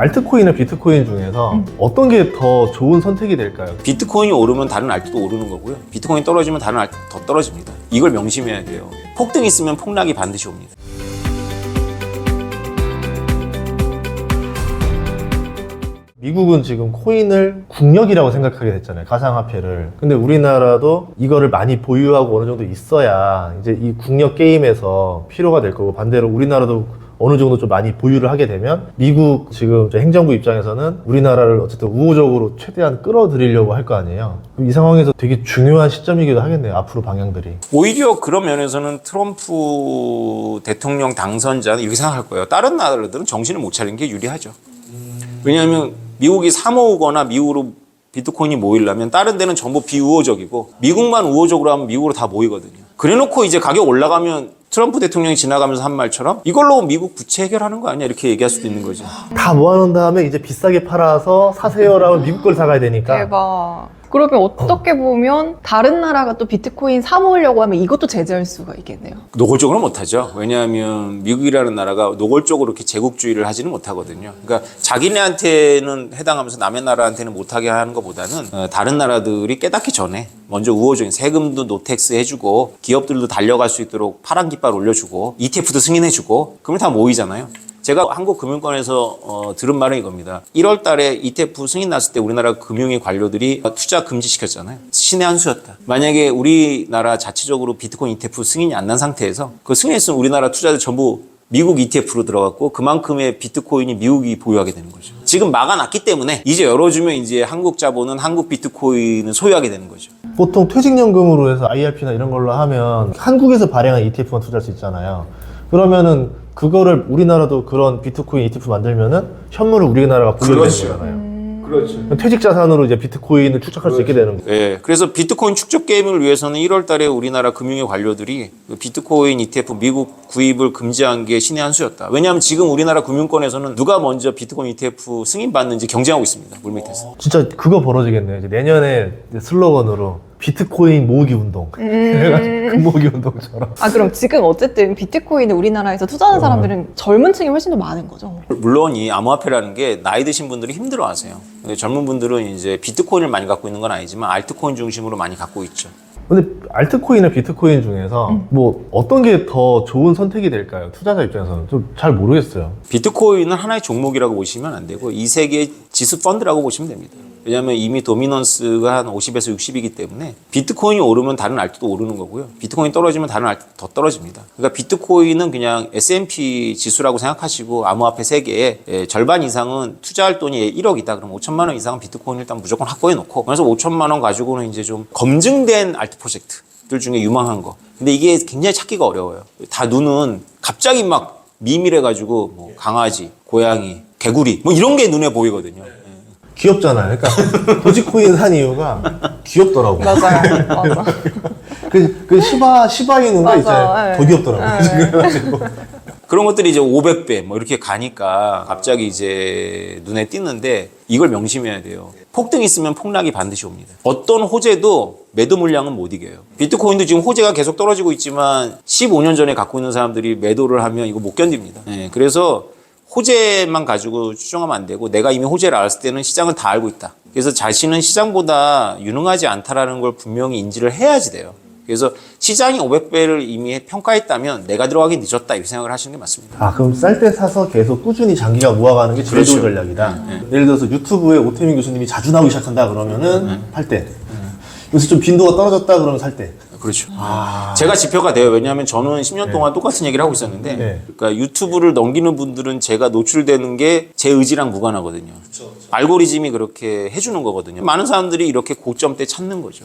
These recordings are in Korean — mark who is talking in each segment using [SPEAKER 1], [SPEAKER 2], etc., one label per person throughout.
[SPEAKER 1] 알트코인이나 비트코인 중에서 어떤 게 더 좋은 선택이 될까요?
[SPEAKER 2] 비트코인이 오르면 다른 알트도 오르는 거고요. 비트코인이 떨어지면 다른 알트 더 떨어집니다. 이걸 명심해야 돼요. 폭등이 있으면 폭락이 반드시 옵니다.
[SPEAKER 1] 미국은 지금 코인을 국력이라고 생각하게 됐잖아요. 가상화폐를. 근데 우리나라도 이거를 많이 보유하고 어느 정도 있어야 이제 이 국력 게임에서 필요가 될 거고, 반대로 우리나라도 어느 정도 좀 많이 보유를 하게 되면 미국 지금 행정부 입장에서는 우리나라를 어쨌든 우호적으로 최대한 끌어들이려고 할 거 아니에요. 이 상황에서 되게 중요한 시점이기도 하겠네요. 앞으로 방향들이.
[SPEAKER 2] 오히려 그런 면에서는 트럼프 대통령 당선자는 이렇게 생각할 거예요. 다른 나라들은 정신을 못 차린 게 유리하죠. 왜냐하면 미국이 사모으거나 미국으로 비트코인이 모이려면 다른 데는 전부 비우호적이고 미국만 우호적으로 하면 미국으로 다 모이거든요. 그래놓고 이제 가격 올라가면 트럼프 대통령이 지나가면서 한 말처럼 이걸로 미국 부채 해결하는 거 아니야 이렇게 얘기할 수도 있는 거죠.
[SPEAKER 1] 다 모아놓은 다음에 이제 비싸게 팔아서 사세요라고 미국 걸 사가야 되니까.
[SPEAKER 3] 대박. 그러면 어떻게 보면 다른 나라가 또 비트코인 사 모으려고 하면 이것도 제재할 수가 있겠네요.
[SPEAKER 2] 노골적으로 못하죠. 왜냐하면 미국이라는 나라가 노골적으로 이렇게 제국주의를 하지는 못하거든요. 그러니까 자기네한테는 해당하면서 남의 나라한테는 못하게 하는 것보다는 다른 나라들이 깨닫기 전에 먼저 우호적인 세금도 노텍스 해주고 기업들도 달려갈 수 있도록 파란 깃발 올려주고 ETF도 승인해주고 그러면 다 모이잖아요. 제가 한국금융권에서 들은 말은 이겁니다. 1월 달에 ETF 승인 났을 때 우리나라 금융위 관료들이 투자 금지시켰잖아요. 신의 한 수였다. 만약에 우리나라 자체적으로 비트코인 ETF 승인이 안 난 상태에서 그 승인했으면 우리나라 투자들 전부 미국 ETF로 들어갔고 그만큼의 비트코인이 미국이 보유하게 되는 거죠. 지금 막아놨기 때문에 이제 열어주면 이제 한국 자본은 한국 비트코인을 소유하게 되는 거죠.
[SPEAKER 1] 보통 퇴직연금으로 해서 IRP나 이런 걸로 하면 한국에서 발행한 ETF만 투자할 수 있잖아요. 그러면은 그거를 우리나라도 그런 비트코인 ETF 만들면은 현물을 우리나라가 보유하게 되는 거잖아요.
[SPEAKER 2] 그렇죠.
[SPEAKER 1] 퇴직 자산으로 이제 비트코인을 축적할 수 있게 되는 거예요.
[SPEAKER 2] 네, 그래서 비트코인 축적 게임을 위해서는 1월 달에 우리나라 금융위 관료들이 그 비트코인 ETF 미국 구입을 금지한 게 신의 한 수였다. 왜냐하면 지금 우리나라 금융권에서는 누가 먼저 비트코인 ETF 승인받는지 경쟁하고 있습니다. 물밑에서.
[SPEAKER 1] 진짜 그거 벌어지겠네요. 이제 내년에 이제 슬로건으로 비트코인 모으기 운동. 그 모으기 운동처럼.
[SPEAKER 3] 아, 그럼 지금 어쨌든 비트코인을 우리나라에서 투자하는 사람들은 젊은 층이 훨씬 더 많은 거죠?
[SPEAKER 2] 물론 이 암호화폐라는 게 나이 드신 분들이 힘들어하세요. 젊은 분들은 이제 비트코인을 많이 갖고 있는 건 아니지만 알트코인 중심으로 많이 갖고 있죠.
[SPEAKER 1] 근데 알트코인이나 비트코인 중에서 뭐 어떤 게 더 좋은 선택이 될까요? 투자자 입장에서는 좀 잘 모르겠어요.
[SPEAKER 2] 비트코인은 하나의 종목이라고 보시면 안 되고 이 세계의 지수 펀드라고 보시면 됩니다. 왜냐하면 이미 도미넌스가 한 50에서 60이기 때문에 비트코인이 오르면 다른 알트도 오르는 거고요. 비트코인이 떨어지면 다른 알트 더 떨어집니다. 그러니까 비트코인은 그냥 S&P 지수라고 생각하시고 암호화폐 세계의 절반 이상은 투자할 돈이 1억이다. 그럼 5천만 원 이상은 비트코인을 일단 무조건 확보해 놓고 그래서 5천만 원 가지고는 이제 좀 검증된 알트 프로젝트들 중에 유망한 거. 근데 이게 굉장히 찾기가 어려워요. 다 눈은 갑자기 막 미밀해가지고 뭐 강아지, 고양이, 개구리 뭐 이런 게 눈에 보이거든요.
[SPEAKER 1] 귀엽잖아요. 그러니까 도지코인 산 이유가 귀엽더라고요.
[SPEAKER 3] 맞아요. 맞아.
[SPEAKER 1] 그 시바이누가 이제
[SPEAKER 3] 맞아.
[SPEAKER 1] 더 귀엽더라고요. 그래가지고.
[SPEAKER 2] 그런 것들이 이제 500배 뭐 이렇게 가니까 갑자기 이제 눈에 띄는데 이걸 명심해야 돼요. 폭등이 있으면 폭락이 반드시 옵니다. 어떤 호재도 매도 물량은 못 이겨요. 비트코인도 지금 호재가 계속 떨어지고 있지만 15년 전에 갖고 있는 사람들이 매도를 하면 이거 못 견딥니다. 네, 그래서 호재만 가지고 추정하면 안 되고 내가 이미 호재를 알았을 때는 시장을 다 알고 있다. 그래서 자신은 시장보다 유능하지 않다라는 걸 분명히 인지를 해야지 돼요. 그래서 시장이 500배를 이미 평가했다면 내가 들어가기 늦었다 이렇게 생각을 하시는 게 맞습니다.
[SPEAKER 1] 아, 그럼 쌀 때 사서 계속 꾸준히 장기간 모아가는 게 제일 좋은
[SPEAKER 2] 그렇죠.
[SPEAKER 1] 전략이다. 예를 들어서 유튜브에 오태민 교수님이 자주 나오기 시작한다 그러면은 팔 때. 그래서 좀 빈도가 떨어졌다 그러면 살 때.
[SPEAKER 2] 그렇죠. 제가 지표가 돼요. 왜냐하면 저는 10년 동안 똑같은 얘기를 하고 있었는데,
[SPEAKER 1] 네.
[SPEAKER 2] 그러니까 유튜브를 넘기는 분들은 제가 노출되는 게 제 의지랑 무관하거든요. 그렇죠. 알고리즘이 그렇게 해주는 거거든요. 많은 사람들이 이렇게 고점대 찾는 거죠.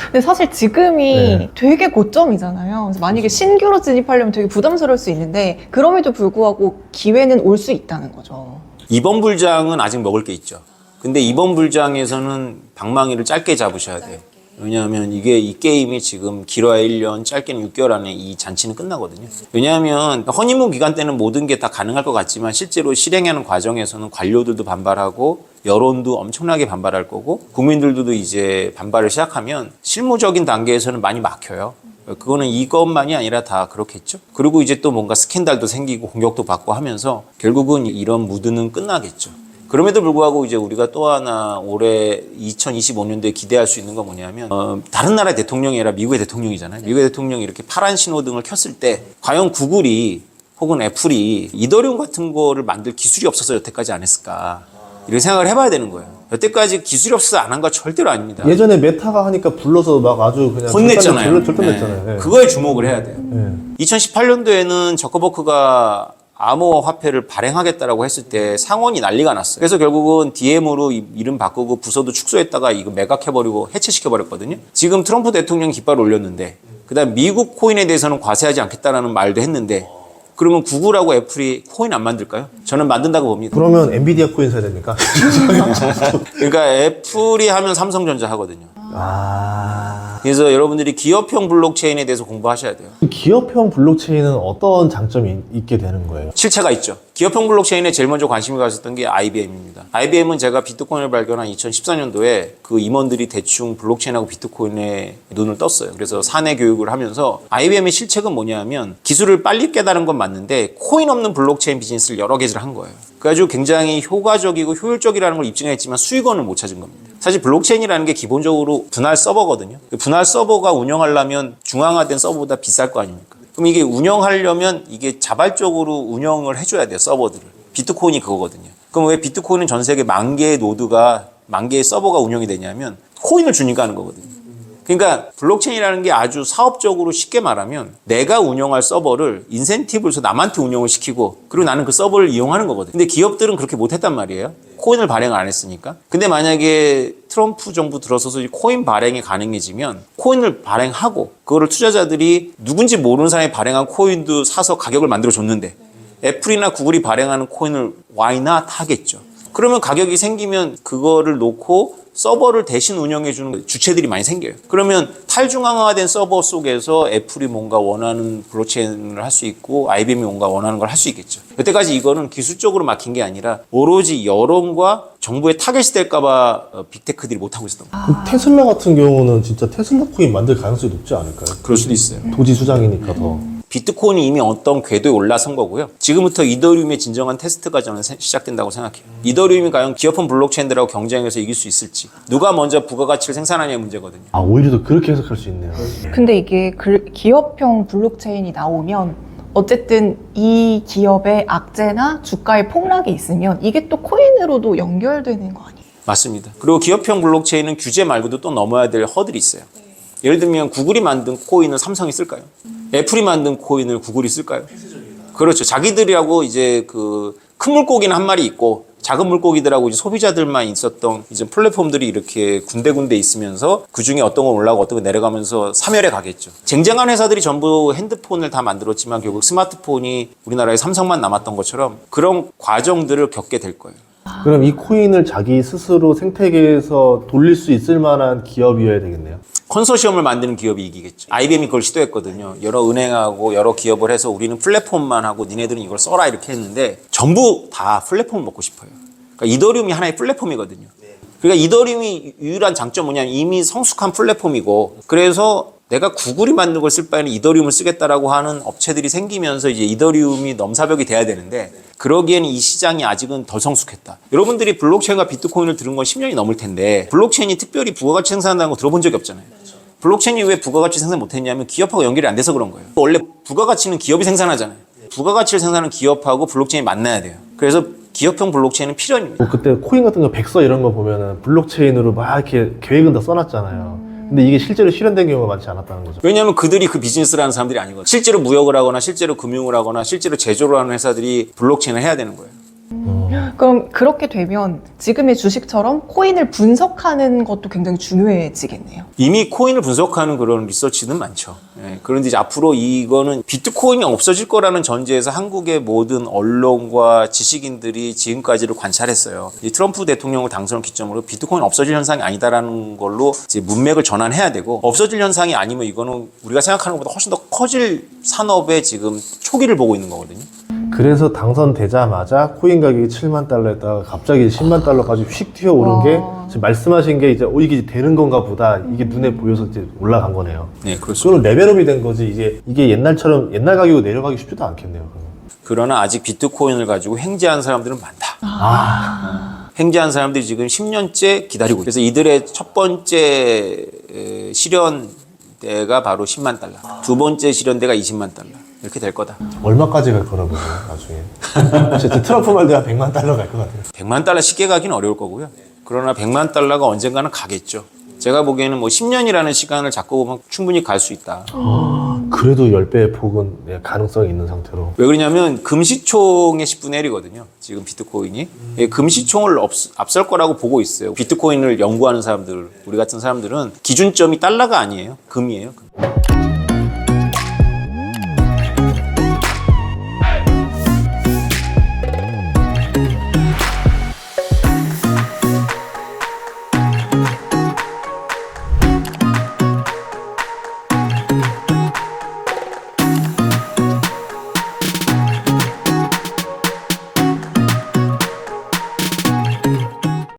[SPEAKER 3] 근데 사실 지금이 되게 고점이잖아요. 그래서 만약에 신규로 진입하려면 되게 부담스러울 수 있는데 그럼에도 불구하고 기회는 올 수 있다는 거죠.
[SPEAKER 2] 이번 불장은 아직 먹을 게 있죠. 근데 이번 불장에서는 방망이를 짧게 잡으셔야 돼요. 왜냐하면 이 게임이 지금 길어야 1년, 짧게는 6개월 안에 이 잔치는 끝나거든요. 왜냐하면 허니문 기간 때는 모든 게 다 가능할 것 같지만 실제로 실행하는 과정에서는 관료들도 반발하고 여론도 엄청나게 반발할 거고 국민들도 이제 반발을 시작하면 실무적인 단계에서는 많이 막혀요. 그거는 이것만이 아니라 다 그렇겠죠. 그리고 이제 또 뭔가 스캔들도 생기고 공격도 받고 하면서 결국은 이런 무드는 끝나겠죠. 그럼에도 불구하고 이제 우리가 또 하나 올해 2025년도에 기대할 수 있는 건 뭐냐면 다른 나라의 대통령이 아니라 미국의 대통령이잖아요. 미국의 대통령이 이렇게 파란 신호등을 켰을 때 과연 구글이 혹은 애플이 이더리움 같은 거를 만들 기술이 없어서 여태까지 안 했을까 이렇게 생각을 해봐야 되는 거예요. 여태까지 기술이 없어서 안 한 거 절대로 아닙니다.
[SPEAKER 1] 예전에 메타가 하니까 불러서 막 아주 그냥
[SPEAKER 2] 혼냈잖아요.
[SPEAKER 1] 절단냈잖아요.
[SPEAKER 2] 네. 그거에 주목을 해야 돼요.
[SPEAKER 1] 네.
[SPEAKER 2] 2018년도에는 저커버크가 암호화 화폐를 발행하겠다라고 했을 때 상원이 난리가 났어요. 그래서 결국은 DM으로 이름 바꾸고 부서도 축소했다가 이거 매각해버리고 해체시켜버렸거든요. 지금 트럼프 대통령이 깃발을 올렸는데 그다음 미국 코인에 대해서는 과세하지 않겠다라는 말도 했는데 그러면 구글하고 애플이 코인 안 만들까요? 저는 만든다고 봅니다.
[SPEAKER 1] 그러면 엔비디아 코인 사야 됩니까?
[SPEAKER 2] 그러니까 애플이 하면 삼성전자 하거든요.
[SPEAKER 1] 아.
[SPEAKER 2] 그래서 여러분들이 기업형 블록체인에 대해서 공부하셔야 돼요.
[SPEAKER 1] 기업형 블록체인은 어떤 장점이 있게 되는 거예요?
[SPEAKER 2] 실체가 있죠. 기업형 블록체인에 제일 먼저 관심이 가졌던 게 IBM입니다. IBM은 제가 비트코인을 발견한 2014년도에 그 임원들이 대충 블록체인하고 비트코인에 눈을 떴어요. 그래서 사내 교육을 하면서 IBM의 실책은 뭐냐면 기술을 빨리 깨달은 건 맞는데 코인 없는 블록체인 비즈니스를 여러 개를 한 거예요. 그래가지고 굉장히 효과적이고 효율적이라는 걸 입증했지만 수익원을 못 찾은 겁니다. 사실 블록체인이라는 게 기본적으로 분할 서버거든요. 분할 서버가 운영하려면 중앙화된 서버보다 비쌀 거 아닙니까? 그럼 이게 운영하려면 이게 자발적으로 운영을 해줘야 돼요, 서버들을. 비트코인이 그거거든요. 그럼 왜 비트코인은 전 세계 10,000개의 노드가, 10,000개의 서버가 운영이 되냐면 코인을 주니까 하는 거거든요. 그러니까 블록체인이라는 게 아주 사업적으로 쉽게 말하면 내가 운영할 서버를 인센티브를 줘서 남한테 운영을 시키고 그리고 나는 그 서버를 이용하는 거거든요. 근데 기업들은 그렇게 못했단 말이에요. 코인을 발행을 안 했으니까. 근데 만약에 트럼프 정부 들어서서 코인 발행이 가능해지면 코인을 발행하고 그거를 투자자들이 누군지 모르는 사람이 발행한 코인도 사서 가격을 만들어 줬는데 애플이나 구글이 발행하는 코인을 why not 하겠죠. 그러면 가격이 생기면 그거를 놓고 서버를 대신 운영해주는 주체들이 많이 생겨요. 그러면 탈중앙화된 서버 속에서 애플이 뭔가 원하는 블록체인을 할 수 있고 IBM이 뭔가 원하는 걸 할 수 있겠죠. 여태까지 이거는 기술적으로 막힌 게 아니라 오로지 여론과 정부의 타겟이 될까봐 빅테크들이 못하고 있었던 거예요.
[SPEAKER 1] 그 테슬라 같은 경우는 진짜 테슬라 코인 만들 가능성이 높지 않을까요?
[SPEAKER 2] 그럴 수도 있어요.
[SPEAKER 1] 도지 수장이니까 더.
[SPEAKER 2] 비트코인이 이미 어떤 궤도에 올라선 거고요. 지금부터 이더리움의 진정한 테스트가 저는 시작된다고 생각해요. 이더리움이 과연 기업형 블록체인들하고 경쟁해서 이길 수 있을지 누가 먼저 부가가치를 생산하냐의 문제거든요.
[SPEAKER 1] 아, 오히려 더 그렇게 해석할 수 있네요.
[SPEAKER 3] 근데 이게 기업형 블록체인이 나오면 어쨌든 이 기업의 악재나 주가의 폭락이 있으면 이게 또 코인으로도 연결되는 거 아니에요?
[SPEAKER 2] 맞습니다. 그리고 기업형 블록체인은 규제 말고도 또 넘어야 될 허들이 있어요. 예를 들면 구글이 만든 코인을 삼성이 쓸까요? 애플이 만든 코인을 구글이 쓸까요? 그렇죠. 자기들이라고 이제 그 큰 물고기는 한 마리 있고 작은 물고기들하고 이제 소비자들만 있었던 이제 플랫폼들이 이렇게 군데군데 있으면서 그 중에 어떤 건 올라가고 어떤 건 내려가면서 사멸해 가겠죠. 쟁쟁한 회사들이 전부 핸드폰을 다 만들었지만 결국 스마트폰이 우리나라에 삼성만 남았던 것처럼 그런 과정들을 겪게 될 거예요.
[SPEAKER 1] 그럼 이 코인을 자기 스스로 생태계에서 돌릴 수 있을 만한 기업이어야 되겠네요.
[SPEAKER 2] 컨소시엄을 만드는 기업이 이기겠죠. IBM이 그걸 시도했거든요. 여러 은행하고 여러 기업을 해서 우리는 플랫폼만 하고 니네들은 이걸 써라 이렇게 했는데 전부 다 플랫폼을 먹고 싶어요. 그러니까 이더리움이 하나의 플랫폼이거든요. 그러니까 이더리움이 유일한 장점 뭐냐면 이미 성숙한 플랫폼이고 그래서 내가 구글이 만든 걸 쓸 바에는 이더리움을 쓰겠다라고 하는 업체들이 생기면서 이제 이더리움이 넘사벽이 돼야 되는데 그러기에는 이 시장이 아직은 덜 성숙했다. 여러분들이 블록체인과 비트코인을 들은 건 10년이 넘을 텐데 블록체인이 특별히 부가가치 생산한다는 거 들어본 적이 없잖아요. 블록체인이 왜 부가가치 생산 못했냐면 기업하고 연결이 안 돼서 그런 거예요. 원래 부가가치는 기업이 생산하잖아요. 부가가치를 생산하는 기업하고 블록체인이 만나야 돼요. 그래서 기업형 블록체인은 필연입니다.
[SPEAKER 1] 뭐 그때 코인 같은 거 백서 이런 거 보면은 블록체인으로 막 이렇게 계획은 다 써놨잖아요. 근데 이게 실제로 실현된 경우가 많지 않았다는 거죠.
[SPEAKER 2] 왜냐하면 그들이 그 비즈니스를 하는 사람들이 아니거든요. 실제로 무역을 하거나 실제로 금융을 하거나 실제로 제조를 하는 회사들이 블록체인을 해야 되는 거예요.
[SPEAKER 3] 그럼 그렇게 되면 지금의 주식처럼 코인을 분석하는 것도 굉장히 중요해지겠네요.
[SPEAKER 2] 이미 코인을 분석하는 그런 리서치는 많죠. 예, 그런데 이제 앞으로 이거는 비트코인이 없어질 거라는 전제에서 한국의 모든 언론과 지식인들이 지금까지를 관찰했어요. 이 트럼프 대통령을 당선을 기점으로 비트코인 없어질 현상이 아니다라는 걸로 이제 문맥을 전환해야 되고 없어질 현상이 아니면 이거는 우리가 생각하는 것보다 훨씬 더 커질 산업의 지금 초기를 보고 있는 거거든요.
[SPEAKER 1] 그래서 당선되자마자 코인 가격이 7만 달러에다가 갑자기 10만 달러까지 휙 튀어오른 게 지금 말씀하신 게 이제 이게 되는 건가 보다 이게 눈에 보여서 이제 올라간 거네요.
[SPEAKER 2] 네, 그렇습니다.
[SPEAKER 1] 그럼 레벨업이 된 거지 이게 옛날처럼 옛날 가격으로 내려가기 쉽지도 않겠네요. 그러면.
[SPEAKER 2] 그러나 아직 비트코인을 가지고 횡재한 사람들은 많다. 횡재한 사람들이 지금 10년째 기다리고 있어요. 그래서 이들의 첫 번째 실현대가 바로 10만 달러, 두 번째 실현대가 20만 달러 이렇게 될 거다.
[SPEAKER 1] 얼마까지 갈 거라고 보세요, 나중에? 진짜 트럼프 말대로 한 100만 달러 갈 것 같아요.
[SPEAKER 2] 100만 달러 쉽게 가기는 어려울 거고요. 그러나 100만 달러가 언젠가는 가겠죠. 제가 보기에는 뭐 10년이라는 시간을 잡고 보면 충분히 갈 수 있다.
[SPEAKER 1] 그래도 10배의 폭은 가능성이 있는 상태로.
[SPEAKER 2] 왜 그러냐면 금시총의 10분의 1이거든요. 지금 비트코인이. 금시총을 앞설 거라고 보고 있어요. 비트코인을 연구하는 사람들, 우리 같은 사람들은 기준점이 달러가 아니에요. 금이에요. 금.